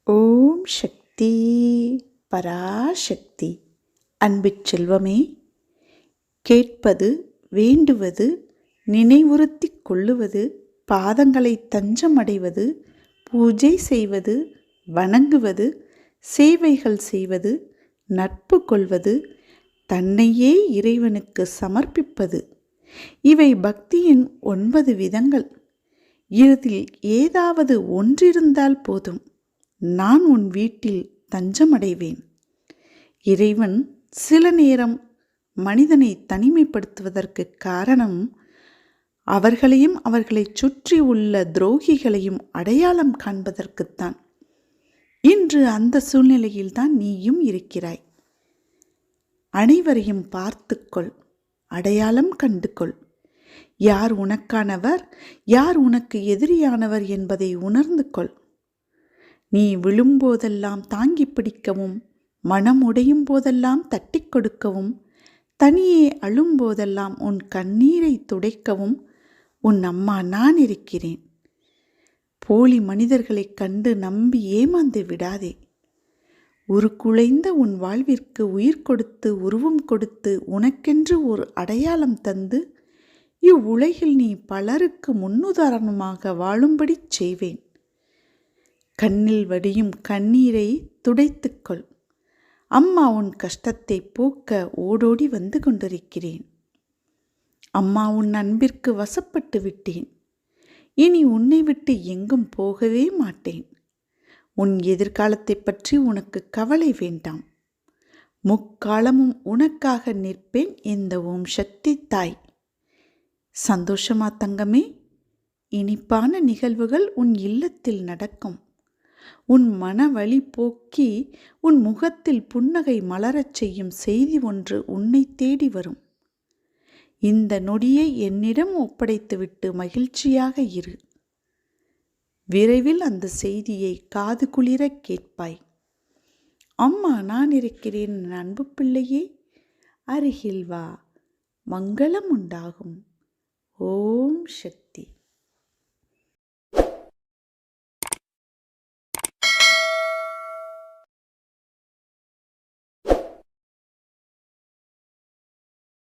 ஓம் சக்தி பராசக்தி. அன்புச் செல்வமே, கேட்பது, வேண்டுவது, நினைவுறுத்திக் கொள்ளுவது, பாதங்களை தஞ்சமடைவது, பூஜை செய்வது, வணங்குவது, சேவைகள் செய்வது, நட்பு கொள்வது, தன்னையே இறைவனுக்கு சமர்ப்பிப்பது, இவை பக்தியின் 9 விதங்கள். இதில் ஏதாவது ஒன்றிருந்தால் போதும், நான் உன் வீட்டில் தஞ்சமடைவேன். இறைவன் சில நேரம் மனிதனை தனிமைப்படுத்துவதற்கு காரணம், அவர்களையும் அவர்களை சுற்றி உள்ள துரோகிகளையும் அடையாளம் காண்பதற்குத்தான். இன்று அந்த சூழ்நிலையில்தான் நீயும் இருக்கிறாய். அனைவரையும் பார்த்துக்கொள், அடையாளம் கண்டுகொள். யார் உனக்கானவர், யார் உனக்கு எதிரியானவர் என்பதை உணர்ந்து கொள். நீ விழும்போதெல்லாம் தாங்கி பிடிக்கவும், மனம் உடையும் போதெல்லாம் தட்டி கொடுக்கவும், தனியே அழும்போதெல்லாம் உன் கண்ணீரை துடைக்கவும் உன் அம்மா நான் இருக்கிறேன். போலி மனிதர்களைக் கண்டு நம்பி ஏமாந்து விடாதே. உருக்குலைந்த உன் வாழ்விற்கு உயிர் கொடுத்து, உருவம் கொடுத்து, உனக்கென்று ஒரு அடையாளம் தந்து, இவ்வுலகில் நீ பலருக்கு முன்னுதாரணமாக வாழும்படி செய்வேன். கண்ணில் வடியும் கண்ணீரை துடைத்துக்கொள். அம்மா உன் கஷ்டத்தை போக்க ஓடோடி வந்து கொண்டிருக்கிறேன். அம்மா உன் அன்பிற்கு வசப்பட்டு விட்டேன். இனி உன்னை விட்டு எங்கும் போகவே மாட்டேன். உன் எதிர்காலத்தை பற்றி உனக்கு கவலை வேண்டாம். முக்காலமும் உனக்காக நிற்பேன் இந்த ஓம் சக்தி தாய். சந்தோஷமா தங்கமே? இனிப்பான நிகழ்வுகள் உன் இல்லத்தில் நடக்கும். உன் மனவலி போக்கி உன் முகத்தில் புன்னகை மலரச் செய்யும் செய்தி ஒன்று உன்னை தேடி வரும். இந்த நொடியை என்னிடம் ஒப்படைத்துவிட்டு மகிழ்ச்சியாக இரு. விரைவில் அந்த செய்தியை காது குளிர கேட்பாய். அம்மா நான் இருக்கிறேன் அன்பு பிள்ளையே, அருகில் வா, மங்களம் உண்டாகும். ஓம் சக்தி.